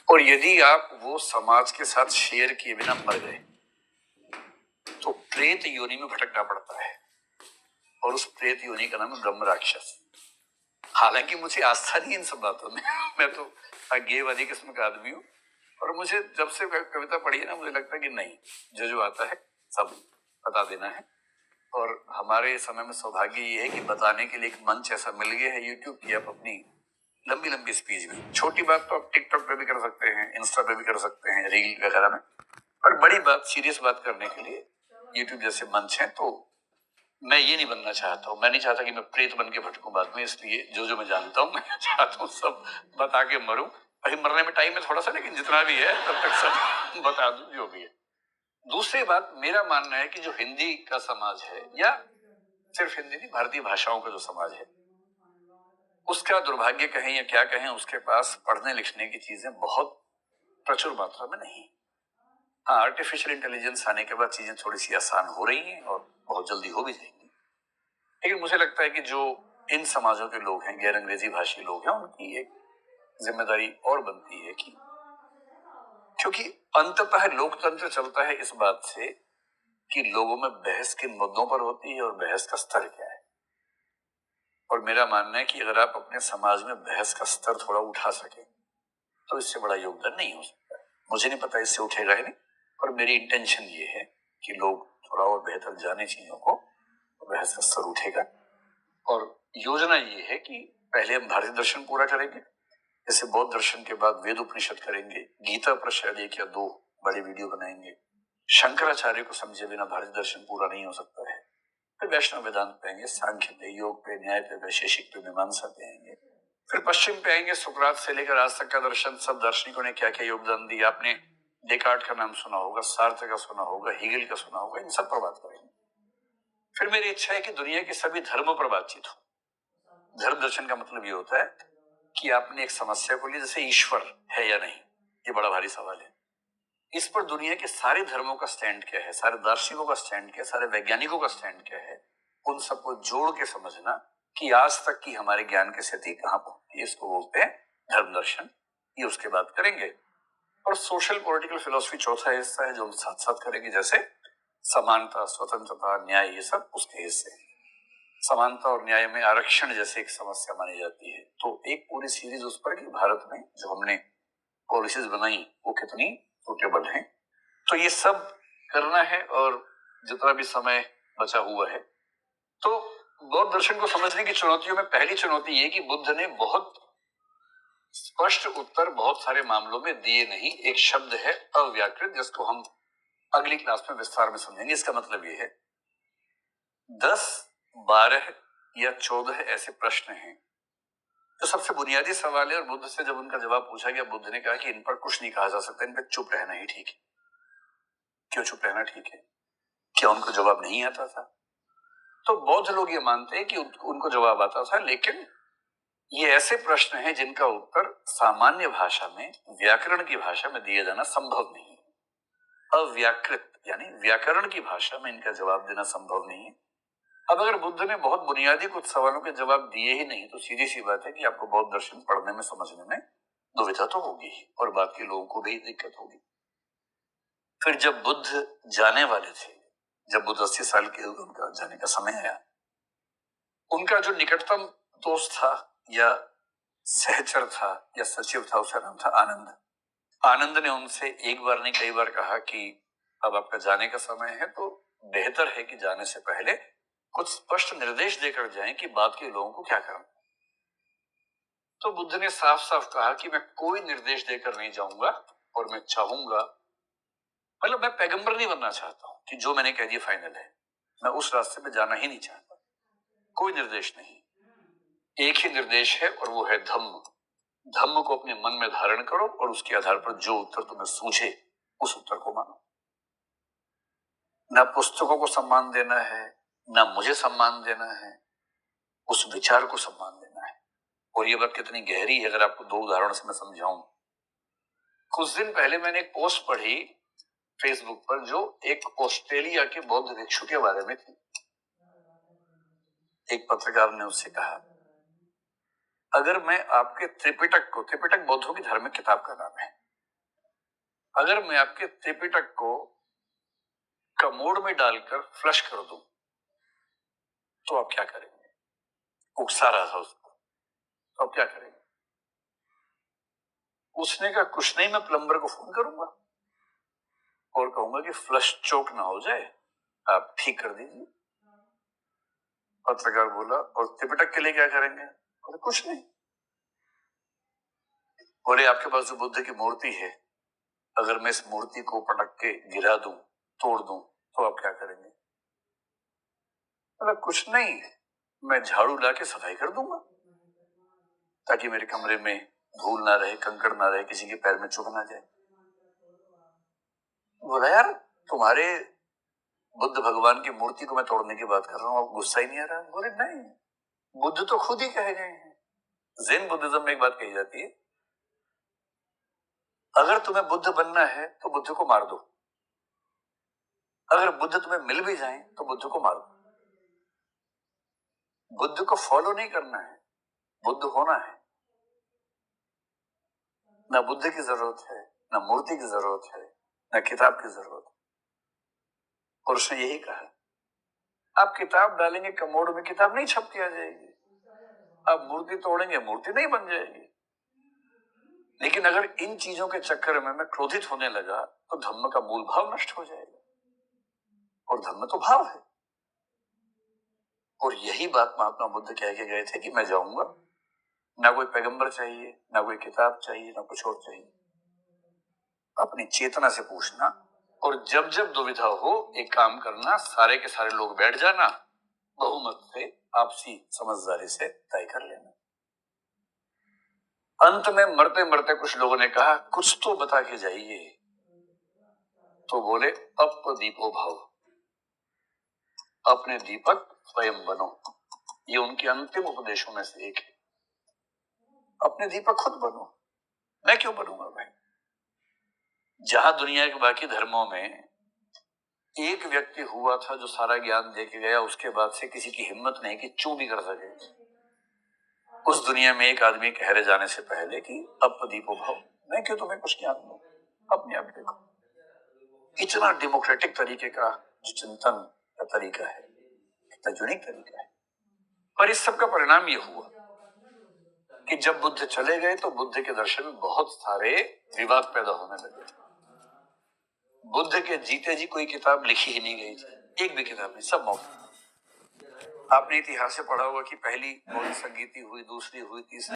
और यदि आप वो समाज के साथ शेयर किए बिना मर गए तो प्रेत योनि में भटकना पड़ता है, और उस प्रेत योनि का नाम है ब्रह्म राक्षस। हालांकि मुझे आस्था नहीं इन सब बातों में मैं तो अज्ञेयवादी किस्म का आदमी हूँ, और मुझे जब से कविता पढ़ी है ना, मुझे लगता है कि नहीं, जो आता है सब बता देना है। और हमारे समय में सौभाग्य ये है कि बताने के लिए एक मंच ऐसा मिल गया है यूट्यूब की। आप अपनी लंबी लंबी स्पीच में, छोटी बात तो आप टिकटॉक पे भी कर सकते हैं, इंस्टा पे भी कर सकते हैं, रील वगैरह में, पर बड़ी बात, सीरियस बात करने के लिए यूट्यूब जैसे मंच है। तो मैं ये नहीं बनना चाहता हूँ, मैं नहीं चाहता कि मैं प्रेत बन के भटकूं बाद में, इसलिए जो मैं जानता हूँ मैं चाहता हूँ सब बता के मरूं। अभी मरने में टाइम है थोड़ा सा, लेकिन जितना भी है तब तक सब बता दूं जो भी है। दूसरी बात, मेरा मानना है कि जो हिंदी का समाज है, या सिर्फ हिंदी नहीं, भारतीय भाषाओं का जो समाज है, उसका दुर्भाग्य कहें या क्या कहें, उसके पास पढ़ने लिखने की चीजें बहुत प्रचुर मात्रा में नहीं। हाँ, आर्टिफिशियल इंटेलिजेंस आने के बाद चीजें थोड़ी सी आसान हो रही हैं और बहुत जल्दी हो भी जाएंगी, लेकिन मुझे लगता है कि जो इन समाजों के लोग हैं, गैर अंग्रेजी भाषी लोग हैं, उनकी एक जिम्मेदारी और बनती है कि, क्योंकि अंततः लोकतंत्र चलता है इस बात से कि लोगों में बहस किन मुद्दों पर होती है और बहस का स्तर क्या है। और मेरा मानना है कि अगर आप अपने समाज में बहस का स्तर थोड़ा उठा सके तो इससे बड़ा योगदान नहीं हो सकता है। मुझे नहीं पता इससे उठेगा ही नहीं, और मेरी इंटेंशन ये है कि लोग थोड़ा और बेहतर जाने चीजों को, बहस का स्तर उठेगा। और योजना ये है कि पहले हम भारतीय दर्शन पूरा करेंगे, जैसे बौद्ध दर्शन के बाद वेद उपनिषद करेंगे, गीता पर शायद 1 या 2 बड़े वीडियो बनाएंगे। शंकराचार्य को समझे बिना भारतीय दर्शन पूरा नहीं हो सकता है। फिर वैष्णव वेदांत पे आएंगे, सांख्य पे, योग पे, न्याय पे, वैशेषिक पे, मीमांसा पे आएंगे। फिर पश्चिम पे आएंगे, सुकरात से लेकर आज तक का दर्शन, सब दार्शनिकों ने क्या क्या योगदान दिया। आपने डेकार्ट का नाम सुना होगा, सार्थ का सुना होगा, हीगल का सुना होगा, इन सब पर बात करेंगे। फिर मेरी इच्छा है कि दुनिया के सभी धर्मों पर बातचीत हो। धर्म दर्शन का मतलब ये होता है कि आपने एक समस्या को लिया, जैसे ईश्वर है या नहीं, ये बड़ा भारी सवाल है। इस पर दुनिया के सारे धर्मों का स्टैंड क्या है, सारे दार्शनिकों का स्टैंड क्या है, सारे वैज्ञानिकों का स्टैंड क्या है, उन सबको जोड़ के समझना कि आज तक की हमारे ज्ञान की स्थिति कहां पहुंची है, इसको बोलते हैं धर्म दर्शन। ये उसके बाद करेंगे। और सोशल पॉलिटिकल फिलोसफी चौथा हिस्सा है, जो हम साथ साथ करेंगे, जैसे समानता, स्वतंत्रता, न्याय, ये सब उसके हिस्से। समानता और न्याय में आरक्षण जैसे एक समस्या मानी जाती है, तो एक पूरी सीरीज उस पर कि भारत में जो हमने पॉलिसीज बनाई वो कितनी सूटेबल है। तो ये सब करना है, और जितना भी समय बचा हुआ है, तो बौद्ध दर्शन को समझने की चुनौतियों में पहली चुनौती ये कि बुद्ध ने बहुत स्पष्ट उत्तर बहुत सारे मामलों में दिए नहीं। एक शब्द है अव्याकृत, जिसको हम अगली क्लास में विस्तार में समझेंगे। इसका मतलब ये है 10, 12 या 14 ऐसे प्रश्न हैं जो सबसे बुनियादी सवाल है, और बुद्ध से जब उनका जवाब पूछा गया, बुद्ध ने कहा कि इन पर कुछ नहीं कहा जा सकता, इन पर चुप रहना ही ठीक है। क्यों चुप रहना ठीक है? क्या उनको जवाब नहीं आता था? तो बौद्ध लोग ये मानते हैं कि उनको जवाब आता था, लेकिन ये ऐसे प्रश्न हैं जिनका उत्तर सामान्य भाषा में, व्याकरण की भाषा में दिया जाना संभव नहीं है। अव्याकृत यानी व्याकरण की भाषा में इनका जवाब देना संभव नहीं है। अब अगर बुद्ध ने बहुत बुनियादी कुछ सवालों के जवाब दिए ही नहीं, तो सीधी सी बात है कि आपको बौद्ध दर्शन पढ़ने में, समझने में दुविधा तो होगी ही, और बात के लोगों को भी दिक्कत होगी। फिर जब बुद्ध जाने वाले थे, जब बुद्ध 80 साल के हुए, उनका जाने का समय आया, उनका जो निकटतम दोस्त था या सहचर था या सचिव था, उसका नाम था आनंद। आनंद ने उनसे एक बार नहीं कई बार कहा कि अब आपका जाने का समय है, तो बेहतर है कि जाने से पहले कुछ स्पष्ट निर्देश देकर जाएं कि बाद के लोगों को क्या करना। तो बुद्ध ने साफ साफ कहा कि मैं कोई निर्देश देकर नहीं जाऊंगा, और मैं चाहूंगा, मतलब मैं पैगंबर नहीं बनना चाहता हूं कि जो मैंने कह दिया फाइनल है। मैं उस रास्ते पे जाना ही नहीं चाहता। कोई निर्देश नहीं, एक ही निर्देश है, और वो है धम्म। धम्म को अपने मन में धारण करो, और उसके आधार पर जो उत्तर तुम्हें सूझे उस उत्तर को मानो। ना पुस्तकों को सम्मान देना है, ना मुझे सम्मान देना है, उस विचार को सम्मान देना है। और ये बात कितनी गहरी है, अगर आपको 2 उदाहरण से मैं समझाऊं। कुछ दिन पहले मैंने एक पोस्ट पढ़ी फेसबुक पर, जो एक ऑस्ट्रेलिया के बौद्ध भिक्षु के बारे में थी। एक पत्रकार ने उससे कहा, अगर मैं आपके त्रिपिटक को, त्रिपिटक बौद्धों की धार्मिक किताब का नाम है, अगर मैं आपके त्रिपिटक को कमोड में डालकर फ्लश कर दूं तो आप क्या करेंगे? उकसा रहा था उसको, तो आप क्या करेंगे? उसने कहा कुछ नहीं, मैं प्लम्बर को फोन करूंगा और कहूंगा कि फ्लश चोक ना हो जाए, आप ठीक कर दीजिए। पत्रकार बोला और त्रिपिटक के लिए क्या करेंगे? बोले कुछ नहीं। बोले आपके पास जो बुद्ध की मूर्ति है, अगर मैं इस मूर्ति को पटक के गिरा दूं, तोड़ दूं, तो आप क्या करेंगे? बोला कुछ नहीं, मैं झाड़ू ला के सफाई कर दूंगा ताकि मेरे कमरे में धूल ना रहे, कंकड़ ना रहे, किसी के पैर में चुभ ना जाए। बोला यार तुम्हारे बुद्ध भगवान की मूर्ति को मैं तोड़ने की बात कर रहा हूँ, आपको गुस्सा ही नहीं आ रहा? बोले नहीं, बुद्ध तो खुद ही कहे गए हैं। ज़ेन बुद्धिज्म में एक बात कही जाती है, अगर तुम्हें बुद्ध बनना है तो बुद्ध को मार दो, अगर बुद्ध तुम्हें मिल भी जाए तो बुद्ध को मार दो। बुद्ध को फॉलो नहीं करना है, बुद्ध होना है। ना बुद्ध की जरूरत है, ना मूर्ति की जरूरत है, ना किताब की जरूरत है। और उसने यही कहा, आप किताब डालेंगे कमोड में, किताब नहीं छप के आ जाएगी। आप मूर्ति तोड़ेंगे, मूर्ति नहीं बन जाएगी। लेकिन अगर इन चीजों के चक्कर में मैं क्रोधित होने लगा तो धम्म का मूल भाव नष्ट हो जाएगा, और धम्म तो भाव है। और यही बात महात्मा बुद्ध कह के गए थे कि मैं जाऊंगा, ना कोई पैगंबर चाहिए, ना कोई किताब चाहिए, ना कुछ और चाहिए, अपनी चेतना से पूछना। और जब जब दुविधा हो एक काम करना, सारे के सारे लोग बैठ जाना, बहुमत से आपसी समझदारी से तय कर लेना। अंत में मरते मरते कुछ लोगों ने कहा कुछ तो बता के जाइए, तो बोले अपदीपो भव, अपने दीपक स्वयं बनो। ये उनके अंतिम उपदेशों में से एक है, अपने दीपक खुद बनो। मैं क्यों बनूंगा भाई? जहां दुनिया के बाकी धर्मों में एक व्यक्ति हुआ था जो सारा ज्ञान दे के गया, उसके बाद से किसी की हिम्मत नहीं कि चू भी कर सके। उस दुनिया में एक आदमी कह रहे जाने से पहले कि अपदीपो भव, मैं क्यों तुम्हें कुछ ज्ञान दूं, अपने आप देखो। इतना डेमोक्रेटिक तरीके का जो चिंतन का तरीका है, इतना यूनिक तरीका है। पर इस सब का परिणाम ये हुआ कि जब बुद्ध चले गए तो बुद्ध के दर्शन में बहुत सारे विवाद पैदा होने लगे। बुद्ध के जीते जी कोई किताब लिखी ही नहीं गई थी, एक भी किताब नहीं, सब मौत। आपने इतिहास से पढ़ा होगा कि पहली मौत संगीति हुई, दूसरी हुई, तीसरी